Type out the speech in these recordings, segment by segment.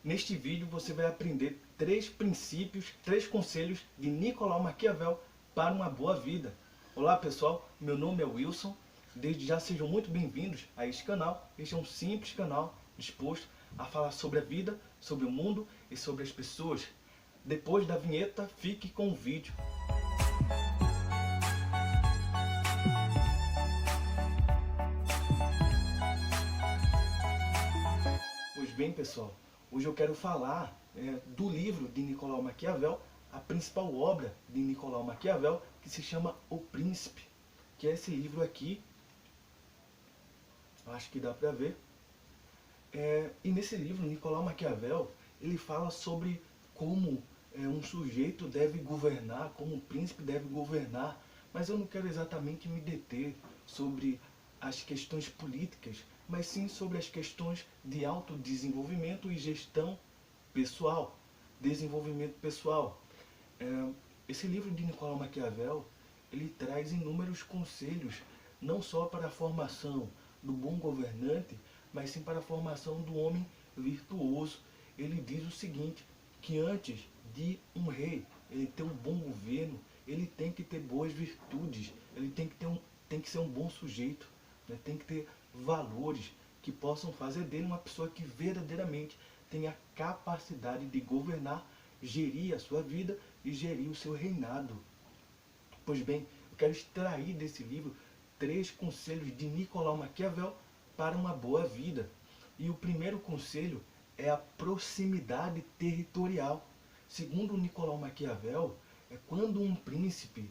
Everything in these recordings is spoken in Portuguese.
Neste vídeo você vai aprender 3 princípios, 3 conselhos de Nicolau Maquiavel para uma boa vida. Olá pessoal, meu nome é Wilson. Desde já sejam muito bem-vindos a este canal. Este é um simples canal disposto a falar sobre a vida, sobre o mundo e sobre as pessoas. Depois da vinheta, fique com o vídeo. Pois bem, pessoal, hoje eu quero falar do livro de Nicolau Maquiavel, a principal obra de Nicolau Maquiavel, que se chama O Príncipe, que é esse livro aqui, acho que dá para ver. E nesse livro, Nicolau Maquiavel, ele fala sobre como um sujeito deve governar, como um príncipe deve governar, mas eu não quero exatamente me deter sobre as questões políticas, mas sim sobre as questões de autodesenvolvimento e gestão pessoal, desenvolvimento pessoal. Esse livro de Nicolau Maquiavel, ele traz inúmeros conselhos, não só para a formação do bom governante, mas sim para a formação do homem virtuoso. Ele diz o seguinte, que antes de um rei ele ter um bom governo, ele tem que ter boas virtudes, ele tem que ser um bom sujeito, né? Tem que ter valores que possam fazer dele uma pessoa que verdadeiramente tenha capacidade de governar, gerir a sua vida e gerir o seu reinado. Pois bem, eu quero extrair desse livro 3 conselhos de Nicolau Maquiavel para uma boa vida. E o primeiro conselho é a proximidade territorial. Segundo Nicolau Maquiavel, quando um príncipe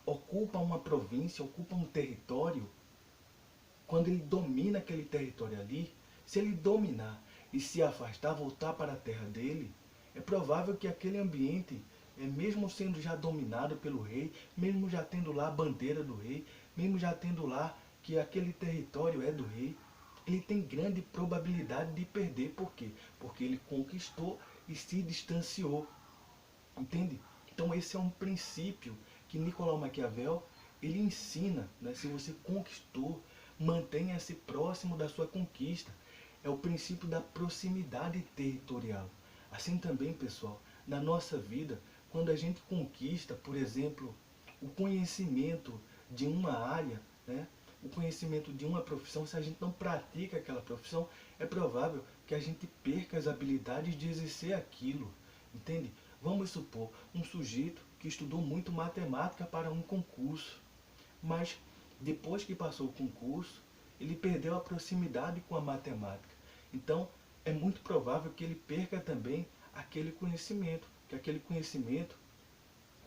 ocupa uma província, ocupa um território, quando ele domina aquele território ali, se ele dominar e se afastar, voltar para a terra dele, é provável que aquele ambiente, mesmo sendo já dominado pelo rei, mesmo já tendo lá a bandeira do rei, mesmo já tendo lá que aquele território é do rei, ele tem grande probabilidade de perder. Por quê? Porque ele conquistou e se distanciou. Entende? Então esse é um princípio que Nicolau Maquiavel ele ensina, né? Se você conquistou, mantenha-se próximo da sua conquista. É o princípio da proximidade territorial. Assim também, pessoal, na nossa vida, quando a gente conquista, por exemplo, o conhecimento de uma área, né? O conhecimento de uma profissão, se a gente não pratica aquela profissão, é provável que a gente perca as habilidades de exercer aquilo. Entende? Vamos supor, um sujeito que estudou muito matemática para um concurso, mas depois que passou o concurso, ele perdeu a proximidade com a matemática. Então, é muito provável que ele perca também aquele conhecimento, que aquele conhecimento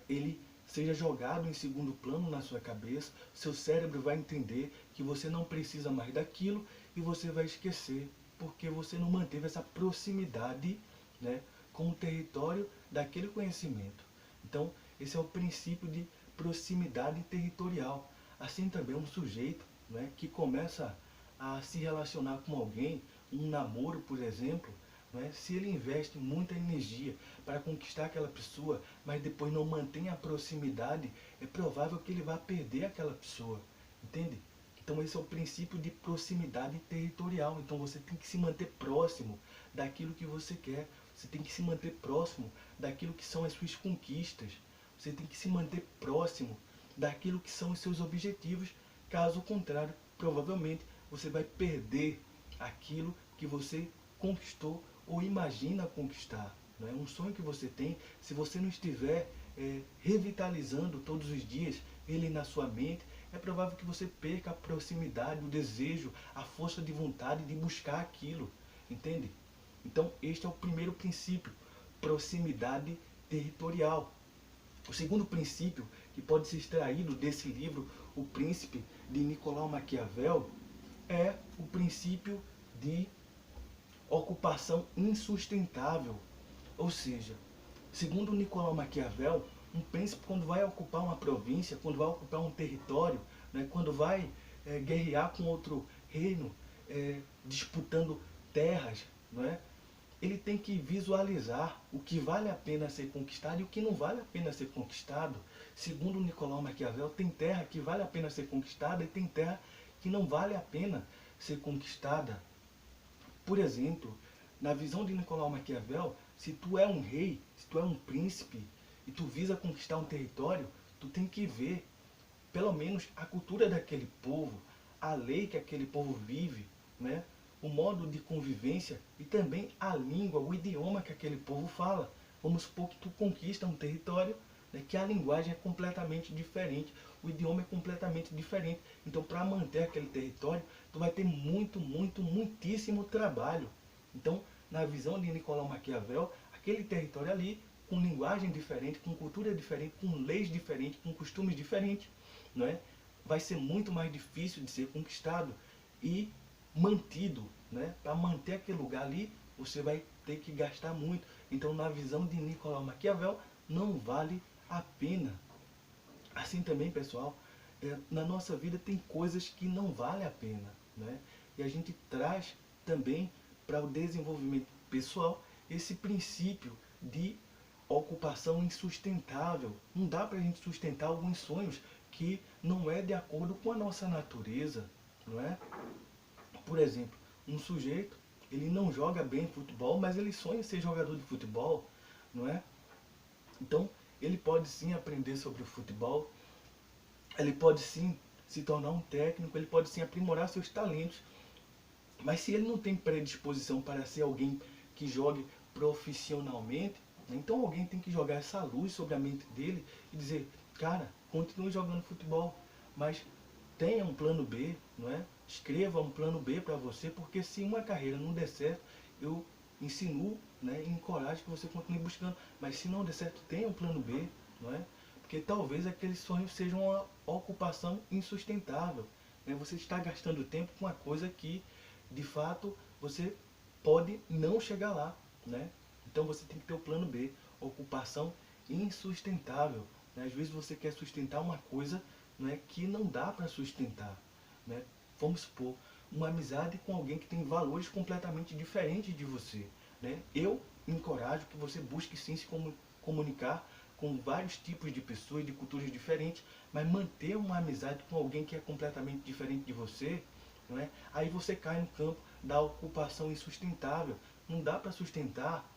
ele seja jogado em segundo plano na sua cabeça, seu cérebro vai entender que você não precisa mais daquilo e você vai esquecer, porque você não manteve essa proximidade, né, com o território daquele conhecimento. Então, esse é o princípio de proximidade territorial. Assim também um sujeito, né, que começa a se relacionar com alguém, um namoro, por exemplo, né, se ele investe muita energia para conquistar aquela pessoa, mas depois não mantém a proximidade, é provável que ele vá perder aquela pessoa. Entende? Então esse é o princípio de proximidade territorial. Então você tem que se manter próximo daquilo que você quer. Você tem que se manter próximo daquilo que são as suas conquistas. Você tem que se manter próximo daquilo que são os seus objetivos. Caso contrário, provavelmente você vai perder aquilo que você conquistou ou imagina conquistar. Não é um sonho que você tem, se você não estiver revitalizando todos os dias ele na sua mente, é provável que você perca a proximidade, o desejo, a força de vontade de buscar aquilo. Entende? Então este é o primeiro princípio, proximidade territorial. O segundo princípio, que pode ser extraído desse livro, O Príncipe, de Nicolau Maquiavel, é o princípio de ocupação insustentável. Ou seja, segundo Nicolau Maquiavel, um príncipe quando vai ocupar uma província, quando vai ocupar um território, né, quando vai guerrear com outro reino, disputando terras, não é? Ele tem que visualizar o que vale a pena ser conquistado e o que não vale a pena ser conquistado. Segundo Nicolau Maquiavel, tem terra que vale a pena ser conquistada e tem terra que não vale a pena ser conquistada. Por exemplo, Na visão de Nicolau Maquiavel, se tu é um rei, se tu é um príncipe e tu visa conquistar um território, tu tem que ver pelo menos a cultura daquele povo, a lei que aquele povo vive, né? O modo de convivência e também a língua, o idioma que aquele povo fala. Vamos supor que tu conquista um território, né, que a linguagem é completamente diferente, o idioma é completamente diferente. Então, para manter aquele território, tu vai ter muitíssimo trabalho. Então, na visão de Nicolau Maquiavel, aquele território ali, com linguagem diferente, com cultura diferente, com leis diferentes, com costumes diferentes, não é? Vai ser muito mais difícil de ser conquistado e mantido, né? Para manter aquele lugar ali, você vai ter que gastar muito. Então, na visão de Nicolau Maquiavel, não vale a pena. Assim também, pessoal, na nossa vida tem coisas que não vale a pena, né? E a gente traz também para o desenvolvimento pessoal esse princípio de ocupação insustentável. Não dá para a gente sustentar alguns sonhos que não é de acordo com a nossa natureza, não é? Por exemplo, um sujeito, ele não joga bem futebol, mas ele sonha em ser jogador de futebol, não é? Então, ele pode sim aprender sobre o futebol, ele pode sim se tornar um técnico, ele pode sim aprimorar seus talentos, mas se ele não tem predisposição para ser alguém que jogue profissionalmente, né, então alguém tem que jogar essa luz sobre a mente dele e dizer, cara, continue jogando futebol, mas tenha um plano B, não é? Escreva um plano B para você, porque se uma carreira não der certo, eu insinuo, né, e encorajo que você continue buscando, mas se não der certo, tenha um plano B, não é? Porque talvez aquele sonho seja uma ocupação insustentável, né? Você está gastando tempo com uma coisa que, de fato, você pode não chegar lá, né? Então você tem que ter o plano B, ocupação insustentável, né? Às vezes você quer sustentar uma coisa, né, que não dá para sustentar, né? Vamos supor, uma amizade com alguém que tem valores completamente diferentes de você, né? Eu encorajo que você busque sim se comunicar com vários tipos de pessoas, de culturas diferentes, mas manter uma amizade com alguém que é completamente diferente de você, não é? Aí você cai no campo da ocupação insustentável. Não dá para sustentar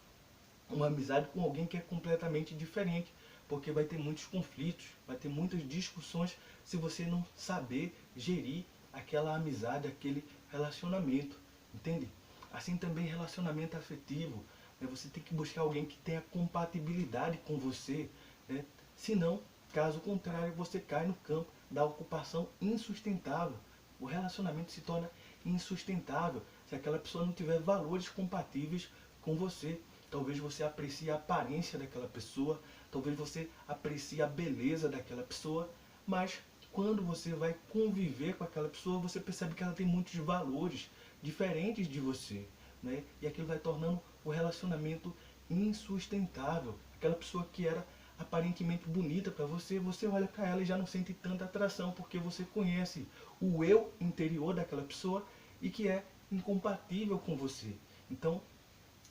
uma amizade com alguém que é completamente diferente, porque vai ter muitos conflitos, vai ter muitas discussões se você não saber gerir aquela amizade, aquele relacionamento, entende? Assim também relacionamento afetivo, né? Você tem que buscar alguém que tenha compatibilidade com você, né? Senão, caso contrário, você cai no campo da ocupação insustentável. O relacionamento se torna insustentável se aquela pessoa não tiver valores compatíveis com você. Talvez você aprecie a aparência daquela pessoa, talvez você aprecie a beleza daquela pessoa, mas quando você vai conviver com aquela pessoa, você percebe que ela tem muitos valores diferentes de você, né? E aquilo vai tornando o relacionamento insustentável. Aquela pessoa que era aparentemente bonita para você, você olha para ela e já não sente tanta atração, porque você conhece o eu interior daquela pessoa e que é incompatível com você. Então,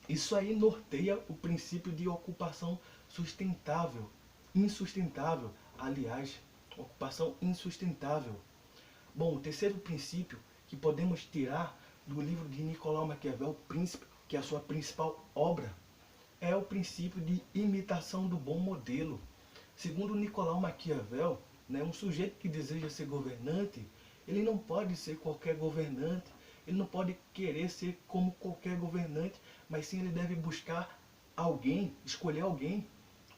isso aí norteia o princípio de ocupação sustentável, insustentável, aliás, ocupação insustentável. Bom, o terceiro princípio que podemos tirar do livro de Nicolau Maquiavel, O Príncipe, que é a sua principal obra, é o princípio de imitação do bom modelo. Segundo Nicolau Maquiavel, né, um sujeito que deseja ser governante, ele não pode ser qualquer governante, ele não pode querer ser como qualquer governante, mas sim ele deve buscar alguém, escolher alguém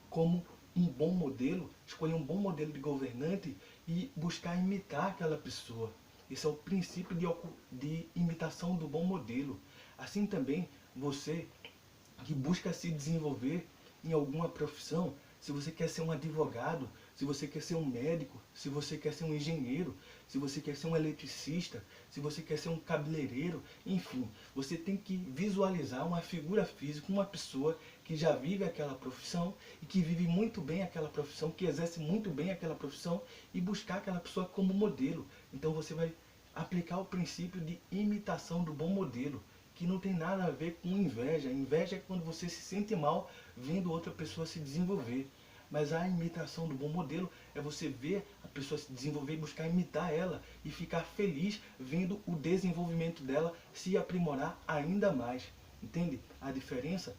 como um bom modelo, escolher um bom modelo de governante e buscar imitar aquela pessoa. Esse é o princípio de imitação do bom modelo. Assim também, você que busca se desenvolver em alguma profissão, se você quer ser um advogado, se você quer ser um médico, se você quer ser um engenheiro, se você quer ser um eletricista, se você quer ser um cabeleireiro, enfim, você tem que visualizar uma figura física, uma pessoa que já vive aquela profissão e que vive muito bem aquela profissão, que exerce muito bem aquela profissão e buscar aquela pessoa como modelo. Então você vai aplicar o princípio de imitação do bom modelo, que não tem nada a ver com inveja. Inveja é quando você se sente mal vendo outra pessoa se desenvolver. Mas a imitação do bom modelo é você ver a pessoa se desenvolver e buscar imitar ela e ficar feliz vendo o desenvolvimento dela se aprimorar ainda mais. Entende a diferença?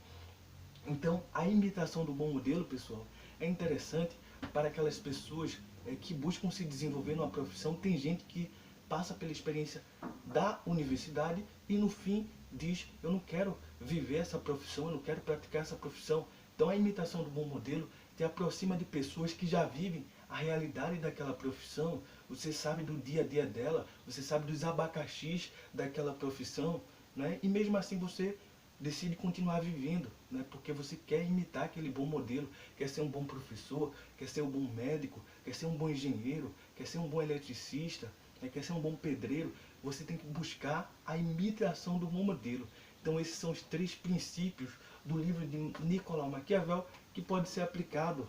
Então, a imitação do bom modelo, pessoal, é interessante para aquelas pessoas que buscam se desenvolver numa profissão. Tem gente que passa pela experiência da universidade e no fim diz: eu não quero viver essa profissão, eu não quero praticar essa profissão. Então, a imitação do bom modelo te aproxima de pessoas que já vivem a realidade daquela profissão. Você sabe do dia a dia dela, você sabe dos abacaxis daquela profissão, né? E mesmo assim você decide continuar vivendo, né? Porque você quer imitar aquele bom modelo, quer ser um bom professor, quer ser um bom médico, quer ser um bom engenheiro, quer ser um bom eletricista, né? Quer ser um bom pedreiro. Você tem que buscar a imitação do bom modelo. Então esses são os 3 princípios do livro de Nicolau Maquiavel que pode ser aplicado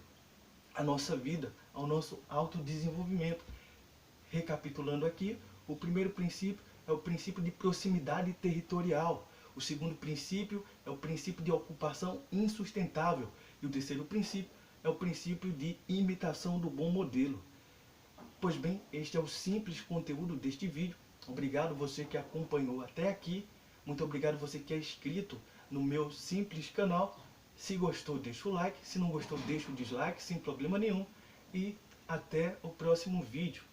à nossa vida, ao nosso autodesenvolvimento. Recapitulando aqui, o primeiro princípio é o princípio de proximidade territorial. O segundo princípio é o princípio de ocupação insustentável. E o terceiro princípio é o princípio de imitação do bom modelo. Pois bem, este é o simples conteúdo deste vídeo. Obrigado você que acompanhou até aqui. Muito obrigado você que é inscrito no meu simples canal. Se gostou, deixa o like. Se não gostou, deixa o dislike, sem problema nenhum. E até o próximo vídeo.